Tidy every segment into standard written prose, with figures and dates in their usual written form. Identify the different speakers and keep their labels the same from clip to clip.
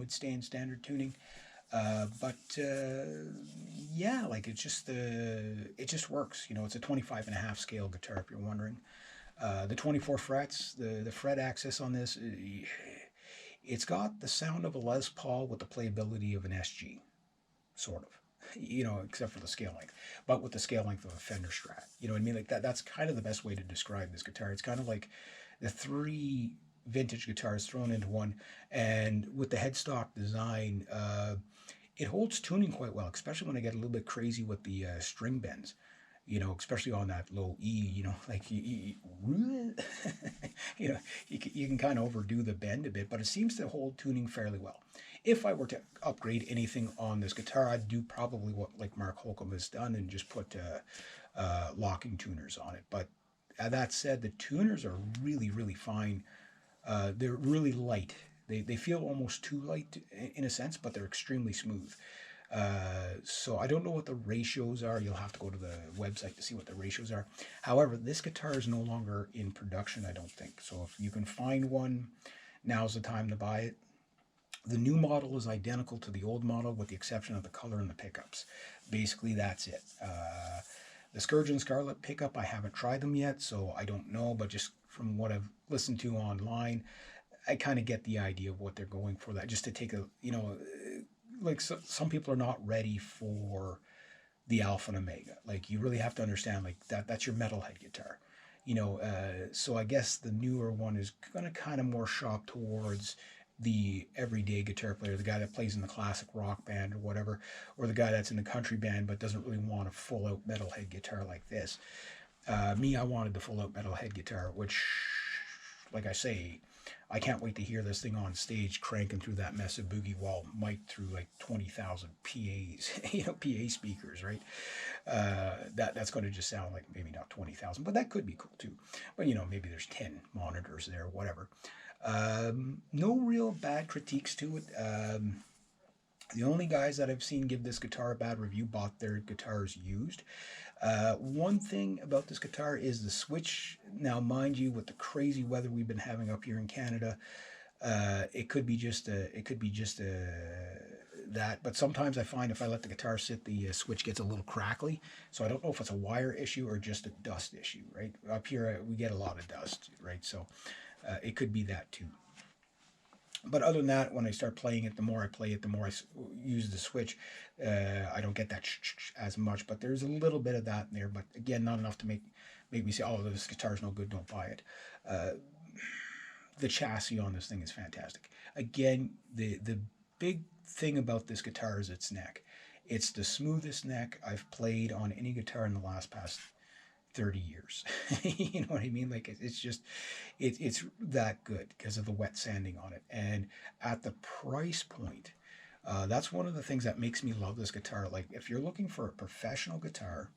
Speaker 1: would stay in standard tuning. Yeah, like it just works. You know, it's a 25.5 scale guitar, if you're wondering. The 24 frets, the fret axis on this, it's got the sound of a Les Paul with the playability of an SG, sort of. You know, except for the scale length, but with the scale length of a Fender Strat. You know what I mean? Like that's kind of the best way to describe this guitar. It's kind of like the three vintage guitars thrown into one, and with the headstock design, it holds tuning quite well, especially when I get a little bit crazy with the string bends. You know, especially on that low E, you know, like you know, you can kind of overdo the bend a bit, but it seems to hold tuning fairly well. If I were to upgrade anything on this guitar, I'd do probably what like Mark Holcomb has done and just put locking tuners on it. But that said, the tuners are really, really fine. They're really light. They feel almost too light in a sense, but they're extremely smooth. So I don't know what the ratios are. You'll have to go to the website to see what the ratios are. However, this guitar is no longer in production, I don't think. So if you can find one, now's the time to buy it. The new model is identical to the old model with the exception of the color and the pickups. Basically, that's it. The Scourge and Scarlet pickup, I haven't tried them yet, so I don't know, but just from what I've listened to online, I kind of get the idea of what they're going for. That just to take a, you know, like some people are not ready for the Alpha and Omega. Like you really have to understand like that's your metalhead guitar. You know, so I guess the newer one is going to kind of more shop towards the everyday guitar player, the guy that plays in the classic rock band or whatever, or the guy that's in the country band but doesn't really want a full-out metalhead guitar like this. Me, I wanted the full-out metalhead guitar, which, like I say, I can't wait to hear this thing on stage cranking through that mess of boogie wall mic through like 20,000 PAs, you know, PA speakers, right? That's going to just sound like maybe not 20,000, but that could be cool too. But you know, maybe there's 10 monitors there, whatever. No real bad critiques to it. The only guys that I've seen give this guitar a bad review bought their guitars used. One thing about this guitar is the switch. Now, mind you, with the crazy weather we've been having up here in Canada, it could be just that. But sometimes I find if I let the guitar sit, the switch gets a little crackly. So I don't know if it's a wire issue or just a dust issue, right? Up here, we get a lot of dust, right? So it could be that too. But other than that, when I start playing it, the more I play it, the more I use the switch. I don't get that as much, but there's a little bit of that in there. But again, not enough to make me say, oh, this guitar's no good, don't buy it. The chassis on this thing is fantastic. Again, the big thing about this guitar is its neck. It's the smoothest neck I've played on any guitar in the past 30 years. You know what I mean? Like it's just it's that good because of the wet sanding on it. And at the price point, that's one of the things that makes me love this guitar. Like if you're looking for a professional guitar,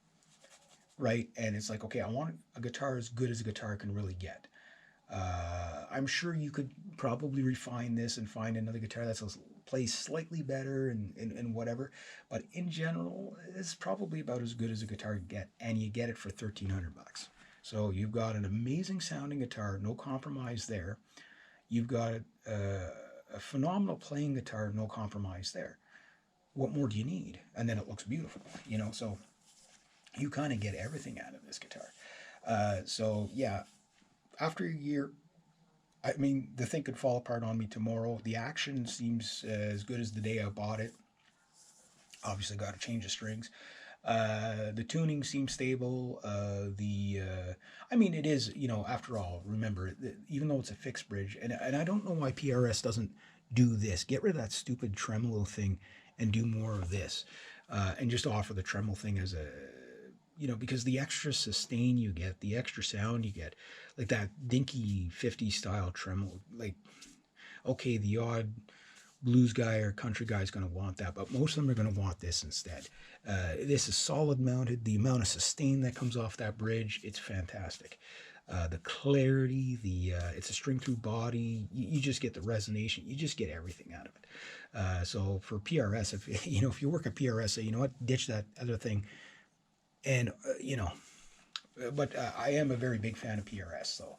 Speaker 1: right, and it's like, okay, I want a guitar as good as a guitar can really get. I'm sure you could probably refine this and find another guitar that plays slightly better and whatever. But in general, it's probably about as good as a guitar can get, and you get it for $1,300. So you've got an amazing sounding guitar, no compromise there. You've got a phenomenal playing guitar, no compromise there. What more do you need? And then it looks beautiful, you know. So you kind of get everything out of this guitar. So yeah. After a year, I mean, the thing could fall apart on me tomorrow. The action seems as good as the day I bought it. Obviously, got to change the strings. The tuning seems stable. I mean, it is, you know, after all, remember, even though it's a fixed bridge, and I don't know why PRS doesn't do this. Get rid of that stupid tremolo thing and do more of this. And just offer the tremolo thing as a, you know, because the extra sustain you get, the extra sound you get, like that dinky 50s style tremolo, like, okay, the odd blues guy or country guy is going to want that, but most of them are going to want this instead. This is solid mounted. The amount of sustain that comes off that bridge, it's fantastic. The clarity, it's a string through body. You just get the resonation. You just get everything out of it. So for PRS, if you work at PRS, say, you know what, ditch that other thing. And, but I am a very big fan of PRS. So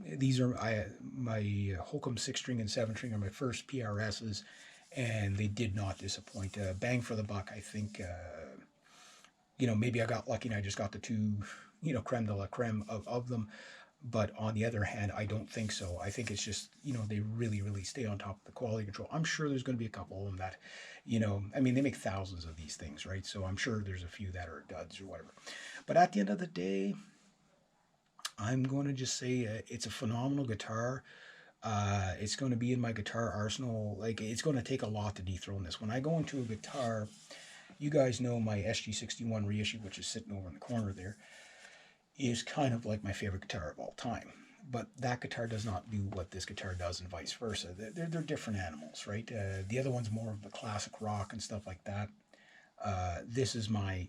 Speaker 1: these are my Holcomb 6-string and 7-string are my first PRSs, and they did not disappoint. Bang for the buck, I think. Maybe I got lucky and I just got the two, creme de la creme of them. But on the other hand, I don't think so. I think it's just, they really, really stay on top of the quality control. I'm sure there's going to be a couple of them that, they make thousands of these things, right? So I'm sure there's a few that are duds or whatever. But at the end of the day, I'm going to just say it's a phenomenal guitar. It's going to be in my guitar arsenal. Like, it's going to take a lot to dethrone this. When I go into a guitar, you guys know my SG61 reissue, which is sitting over in the corner there, is kind of like my favorite guitar of all time. But that guitar does not do what this guitar does, and vice versa. They're different animals, right? The other one's more of the classic rock and stuff like that. This is my,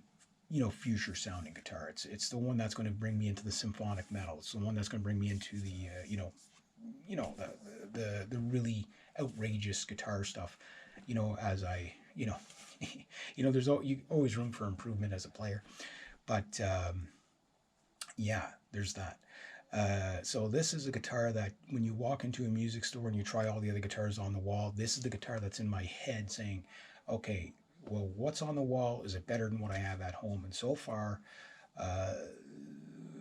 Speaker 1: future sounding guitar. It's the one that's going to bring me into the symphonic metal. It's the one that's going to bring me into the, the really outrageous guitar stuff. As I, there's always room for improvement as a player, but. Yeah, there's that. So this is a guitar that when you walk into a music store and you try all the other guitars on the wall, this is the guitar that's in my head saying, okay, well, what's on the wall? Is it better than what I have at home? And so far,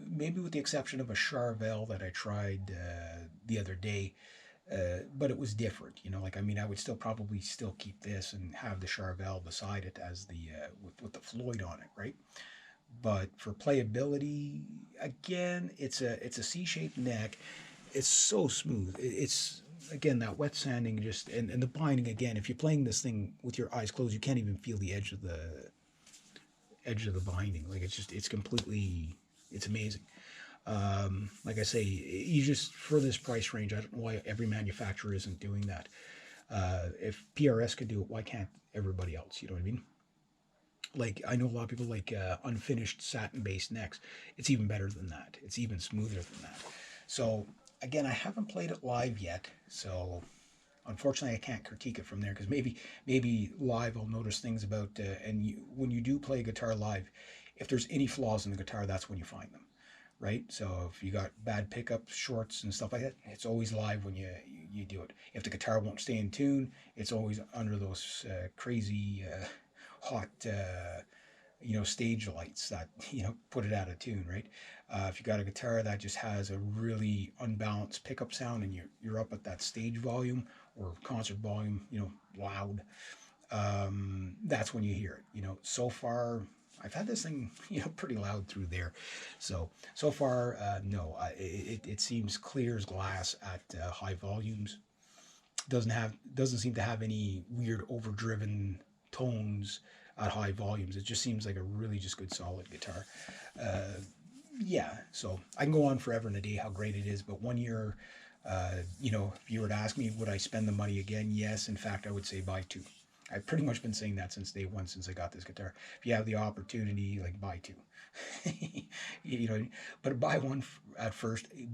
Speaker 1: maybe with the exception of a Charvel that I tried the other day, but it was different, I would still probably keep this and have the Charvel beside it as the with the Floyd on it, right? But for playability, again, it's a C-shaped neck. It's so smooth. It's again that wet sanding and the binding again. If you're playing this thing with your eyes closed, you can't even feel the edge of the binding. Like it's completely, it's amazing. Like I say, you just for this price range, I don't know why every manufacturer isn't doing that. If PRS could do it, why can't everybody else? You know what I mean? Like, I know a lot of people like unfinished satin-based necks. It's even better than that. It's even smoother than that. So, again, I haven't played it live yet, so unfortunately I can't critique it from there, because maybe live I'll notice things about, when you do play a guitar live, if there's any flaws in the guitar, that's when you find them, right? So if you got bad pickups, shorts, and stuff like that, it's always live when you do it. If the guitar won't stay in tune, it's always under those crazy... hot, stage lights that, put it out of tune, right? If you got a guitar that just has a really unbalanced pickup sound and you're up at that stage volume or concert volume, loud, that's when you hear it. So far, I've had this thing, pretty loud through there. So far, no, it seems clear as glass at high volumes. Doesn't seem to have any weird overdriven tones at high volumes. It just seems like a really just good solid guitar. Yeah, so I can go on forever and a day how great it is, but 1 year, if you were to ask me would I spend the money again, yes. In fact, I would say buy two. I've pretty much been saying that since day one, since I got this guitar. If you have the opportunity, like, buy two. But buy one at first.